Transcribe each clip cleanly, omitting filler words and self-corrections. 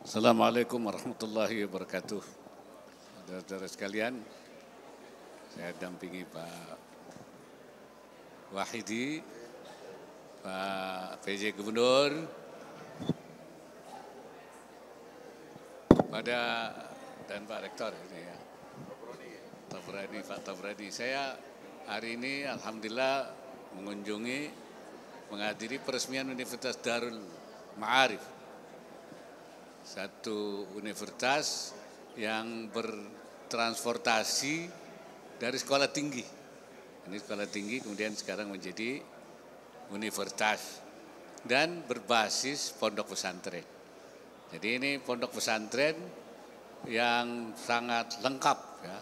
Assalamualaikum warahmatullahi wabarakatuh. Saudara-saudara sekalian, saya dampingi Pak Wahidi, Pak PJ Gubernur, dan Pak Rektor ini ya. Pak Tabrani. Saya hari ini alhamdulillah menghadiri peresmian Universitas Darul Ma'arif. Satu universitas yang bertransportasi dari sekolah tinggi. Ini sekolah tinggi kemudian sekarang menjadi universitas dan berbasis pondok pesantren. Jadi ini pondok pesantren yang sangat lengkap ya.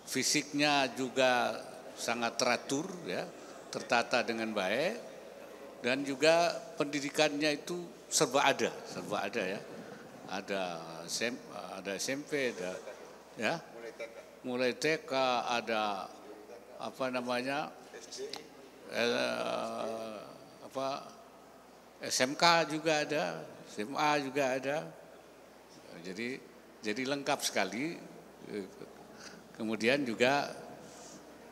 Fisiknya juga sangat teratur ya, tertata dengan baik dan juga pendidikannya itu serba ada ya. Ada SMP, ada ya, mulai TK, ada SMK juga ada, SMA juga ada. Jadi lengkap sekali. Kemudian juga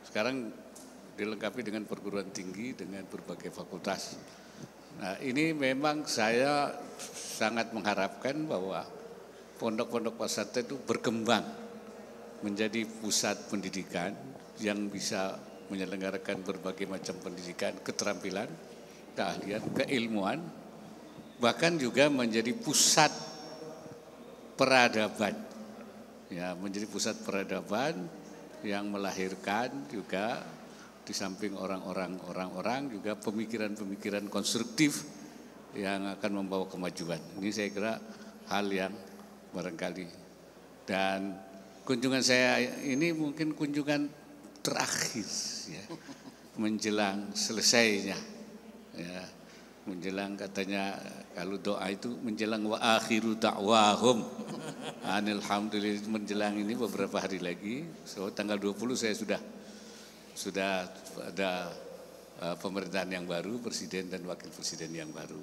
sekarang dilengkapi dengan perguruan tinggi dengan berbagai fakultas. Nah, ini memang saya sangat mengharapkan bahwa pondok-pondok pesantren itu berkembang menjadi pusat pendidikan yang bisa menyelenggarakan berbagai macam pendidikan, keterampilan, keahlian, keilmuan, bahkan juga menjadi pusat peradaban. Ya, menjadi pusat peradaban yang melahirkan juga di samping orang-orang juga pemikiran-pemikiran konstruktif yang akan membawa kemajuan. Ini saya kira hal yang barangkali. Dan kunjungan saya ini mungkin kunjungan terakhir ya, menjelang selesainya. Ya, menjelang katanya kalau doa itu menjelang wa akhiru da'wahum. Alhamdulillah menjelang ini beberapa hari lagi. So tanggal 20 saya sudah ada pemerintahan yang baru, presiden dan wakil presiden yang baru.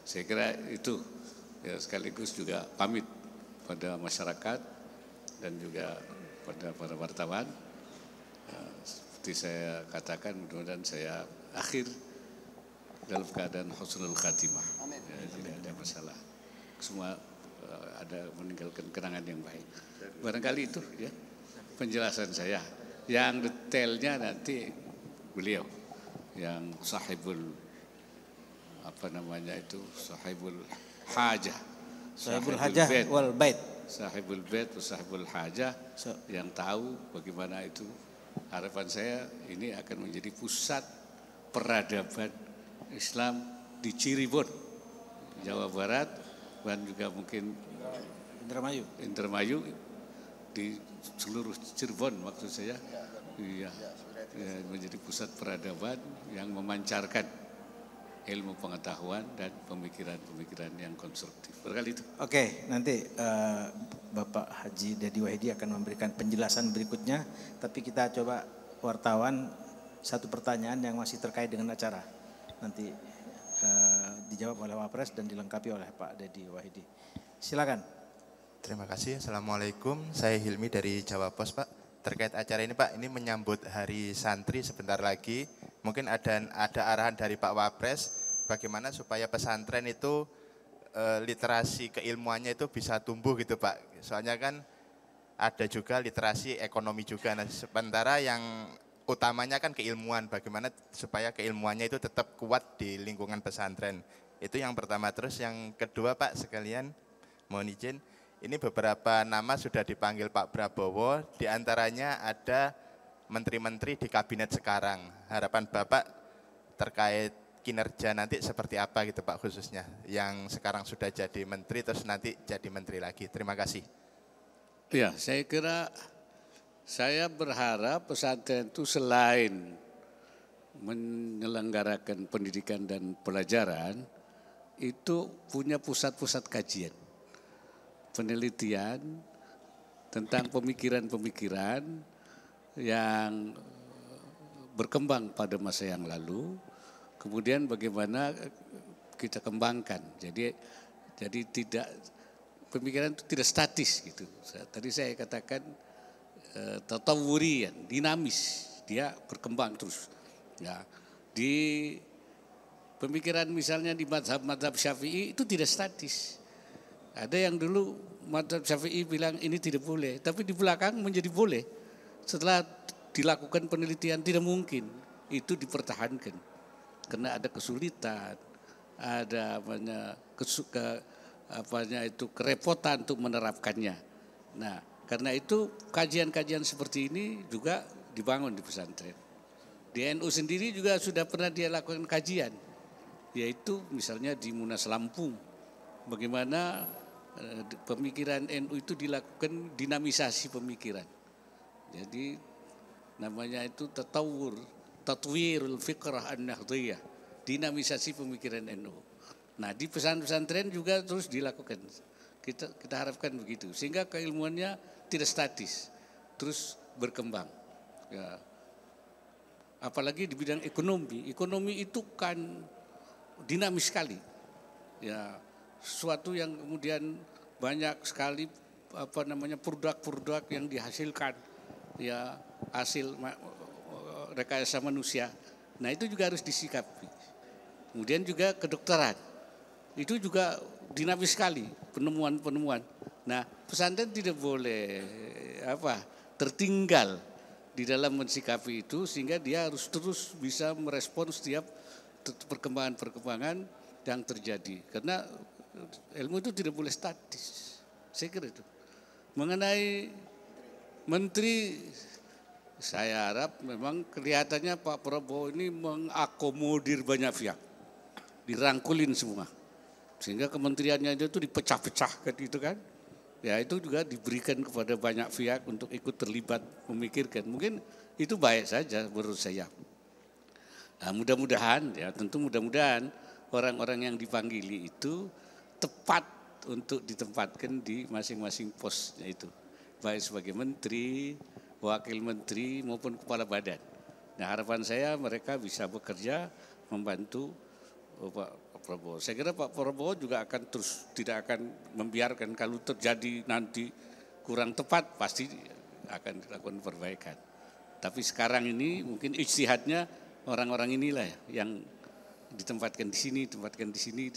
Saya kira itu ya, sekaligus juga pamit pada masyarakat dan juga pada para wartawan. Seperti saya katakan, mudah-mudahan saya akhir dalam keadaan husnul khatimah. Ya, tidak ada masalah. Semua ada meninggalkan kenangan yang baik. Barangkali itu ya penjelasan saya. Yang detailnya nanti beliau yang sahibul hajah. Sahibul hajah wal bait. Sahibul bait, sahibul hajah yang tahu bagaimana itu. Harapan saya ini akan menjadi pusat peradaban Islam di Cirebon, Jawa Barat, dan juga mungkin Indramayu di seluruh Cirebon maksud saya. Iya. Ya, menjadi pusat peradaban yang memancarkan ilmu pengetahuan dan pemikiran-pemikiran yang konstruktif. Barangkali itu. Oke, nanti Bapak Haji Dedi Wahidi akan memberikan penjelasan berikutnya, tapi kita coba wartawan satu pertanyaan yang masih terkait dengan acara. Nanti dijawab oleh Wapres dan dilengkapi oleh Pak Dedi Wahidi. Silakan. Terima kasih. Assalamualaikum. Saya Hilmi dari Jawa Pos, Pak. Terkait acara ini, Pak, ini menyambut Hari Santri sebentar lagi. Mungkin ada arahan dari Pak Wapres bagaimana supaya pesantren itu literasi keilmuannya itu bisa tumbuh gitu, Pak. Soalnya kan ada juga literasi ekonomi juga. Nah, sementara yang utamanya kan keilmuan. Bagaimana supaya keilmuannya itu tetap kuat di lingkungan pesantren. Itu yang pertama. Terus yang kedua, Pak, sekalian mohon izin. Ini beberapa nama sudah dipanggil Pak Prabowo, diantaranya ada menteri-menteri di kabinet sekarang. Harapan Bapak terkait kinerja nanti seperti apa gitu Pak khususnya, yang sekarang sudah jadi menteri terus nanti jadi menteri lagi. Terima kasih. Ya, saya kira saya berharap pesantren itu selain menyelenggarakan pendidikan dan pelajaran, itu punya pusat-pusat kajian. Penelitian tentang pemikiran-pemikiran yang berkembang pada masa yang lalu, kemudian bagaimana kita kembangkan. Jadi tidak pemikiran itu tidak statis gitu. Tadi saya katakan tatawurian, dinamis, dia berkembang terus. Ya, di pemikiran misalnya di mazhab Syafi'i itu tidak statis. Ada yang dulu mazhab Syafi'i bilang ini tidak boleh, tapi di belakang menjadi boleh. Setelah dilakukan penelitian tidak mungkin itu dipertahankan karena ada kesulitan, ada kerepotan untuk menerapkannya. Nah, karena itu kajian-kajian seperti ini juga dibangun di pesantren. Di NU sendiri juga sudah pernah dia lakukan kajian, yaitu misalnya di Munas Lampung, bagaimana pemikiran NU itu dilakukan dinamisasi pemikiran. Jadi namanya itu tatwirul fikrah an-nahdhiyah, dinamisasi pemikiran NU. Nah, di pesantren juga terus dilakukan. Kita harapkan begitu, sehingga keilmuannya tidak statis, terus berkembang. Ya. Apalagi di bidang ekonomi. Ekonomi itu kan dinamis sekali. Ya, sesuatu yang kemudian banyak sekali produk-produk yang dihasilkan, ya hasil rekayasa manusia. Nah, itu juga harus disikapi. Kemudian juga kedokteran. Itu juga dinamis sekali penemuan-penemuan. Nah, pesantren tidak boleh tertinggal di dalam mensikapi itu, sehingga dia harus terus bisa merespon setiap perkembangan-perkembangan yang terjadi. Karena ilmu itu tidak boleh statis. Saya kira itu. Mengenai menteri, saya harap memang kelihatannya Pak Prabowo ini mengakomodir banyak pihak. Dirangkulin semua. Sehingga kementeriannya itu dipecah-pecahkan gitu kan. Ya, itu juga diberikan kepada banyak pihak untuk ikut terlibat memikirkan. Mungkin itu baik saja menurut saya. Nah, mudah-mudahan orang-orang yang dipanggili itu tepat untuk ditempatkan di masing-masing posnya itu. Baik sebagai menteri, wakil menteri maupun kepala badan. Nah, harapan saya mereka bisa bekerja membantu Pak Prabowo. Saya kira Pak Prabowo juga akan terus tidak akan membiarkan kalau terjadi nanti kurang tepat, pasti akan dilakukan perbaikan. Tapi sekarang ini mungkin ijtihadnya orang-orang inilah yang ditempatkan di sini,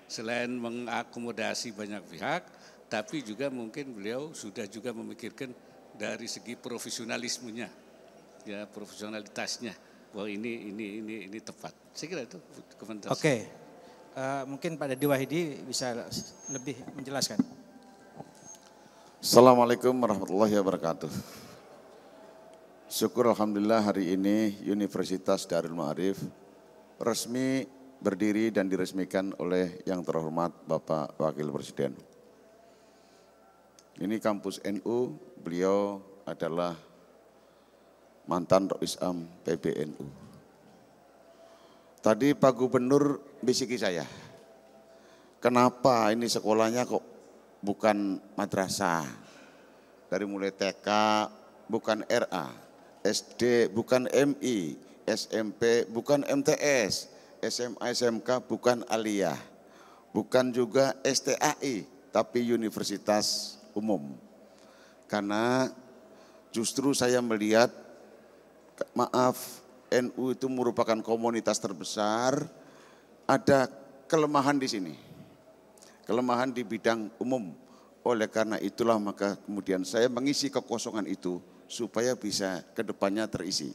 selain mengakomodasi banyak pihak, tapi juga mungkin beliau sudah juga memikirkan dari segi profesionalismenya, ya profesionalitasnya, bahwa ini tepat. Saya kira itu komentar. Oke. Mungkin Pak Dedi Wahidi bisa lebih menjelaskan. Assalamualaikum warahmatullahi wabarakatuh. Syukur alhamdulillah hari ini Universitas Darul Ma'arif resmi berdiri dan diresmikan oleh yang terhormat Bapak Wakil Presiden. Ini kampus NU, beliau adalah mantan Rois Am PBNU. Tadi Pak Gubernur bisiki saya, kenapa ini sekolahnya kok bukan madrasah? Dari mulai TK bukan RA, SD bukan MI, SMP bukan MTS, SMA SMK bukan Aliyah, bukan juga STAI, tapi universitas umum. Karena justru saya melihat, NU itu merupakan komunitas terbesar, ada kelemahan di sini. Kelemahan di bidang umum. Oleh karena itulah maka kemudian saya mengisi kekosongan itu supaya bisa kedepannya terisi.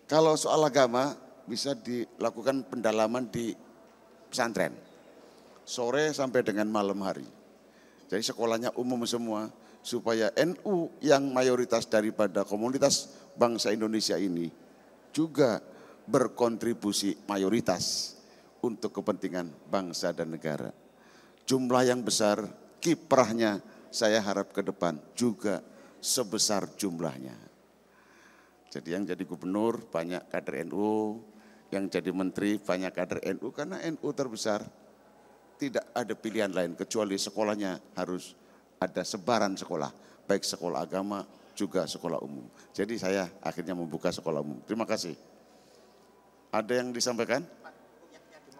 Kalau soal agama bisa dilakukan pendalaman di pesantren. Sore sampai dengan malam hari. Jadi sekolahnya umum semua supaya NU yang mayoritas daripada komunitas bangsa Indonesia ini juga berkontribusi mayoritas untuk kepentingan bangsa dan negara. Jumlah yang besar, kiprahnya saya harap ke depan juga sebesar jumlahnya. Jadi yang jadi gubernur banyak kader NU, yang jadi menteri banyak kader NU, karena NU terbesar. Tidak ada pilihan lain kecuali sekolahnya harus ada sebaran sekolah, baik sekolah agama juga sekolah umum. Jadi saya akhirnya membuka sekolah umum. Terima kasih. Ada yang disampaikan? Pak, yang di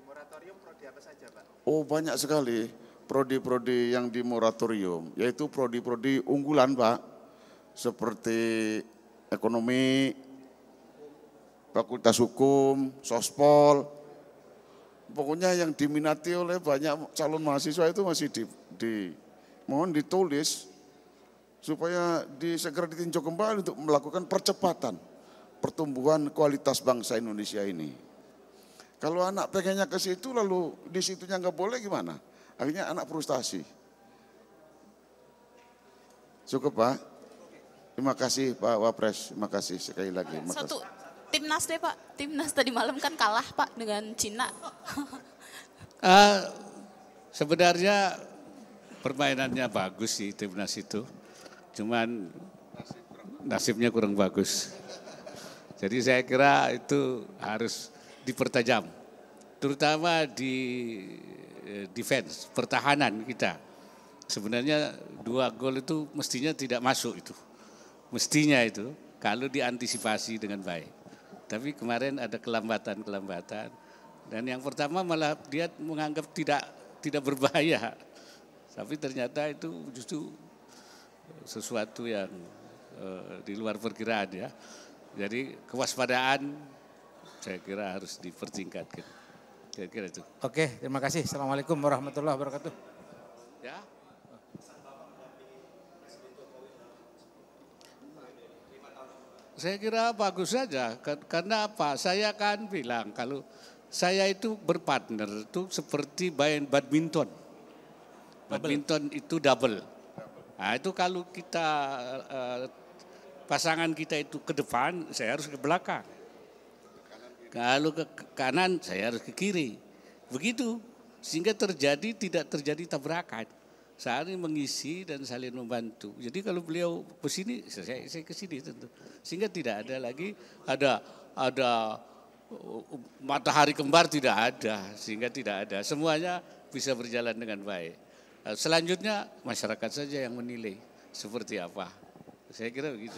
moratorium prodi apa saja, Pak? Oh, banyak sekali. prodi-prodi yang di moratorium, yaitu prodi-prodi unggulan Pak, seperti ekonomi, fakultas hukum, sospol, pokoknya yang diminati oleh banyak calon mahasiswa itu masih mohon ditulis supaya segera ditinjau kembali untuk melakukan percepatan pertumbuhan kualitas bangsa Indonesia ini. Kalau anak pengennya ke situ lalu di situnya nggak boleh gimana? Akhirnya anak frustasi. Cukup Pak. Terima kasih Pak Wapres. Terima kasih sekali lagi. Satu timnas deh Pak. Timnas tadi malam kan kalah Pak dengan Cina. Sebenarnya permainannya bagus sih timnas itu. Cuman nasibnya kurang bagus. Jadi saya kira itu harus dipertajam. Terutama di defense, pertahanan kita. Sebenarnya 2 gol itu mestinya tidak masuk itu. Mestinya itu kalau diantisipasi dengan baik. Tapi kemarin ada kelambatan. Dan yang pertama malah dia menganggap tidak berbahaya. Tapi ternyata itu justru sesuatu yang di luar perkiraan ya. Jadi kewaspadaan saya kira harus dipertingkatkan. Kira-kira itu. Oke, terima kasih. Assalamualaikum warahmatullahi wabarakatuh. Ya. Saya kira bagus saja. Karena apa? Saya kan bilang kalau saya itu berpartner itu seperti main badminton. Badminton itu double. Nah itu kalau kita pasangan kita itu ke depan, saya harus ke belakang. Kalau ke kanan, saya harus ke kiri. Begitu, sehingga tidak terjadi tabrakan. Saling mengisi dan saling membantu. Jadi kalau beliau ke sini, saya ke sini tentu. Sehingga tidak ada lagi, ada matahari kembar tidak ada. Sehingga tidak ada, semuanya bisa berjalan dengan baik. Selanjutnya masyarakat saja yang menilai seperti apa. Saya kira begitu.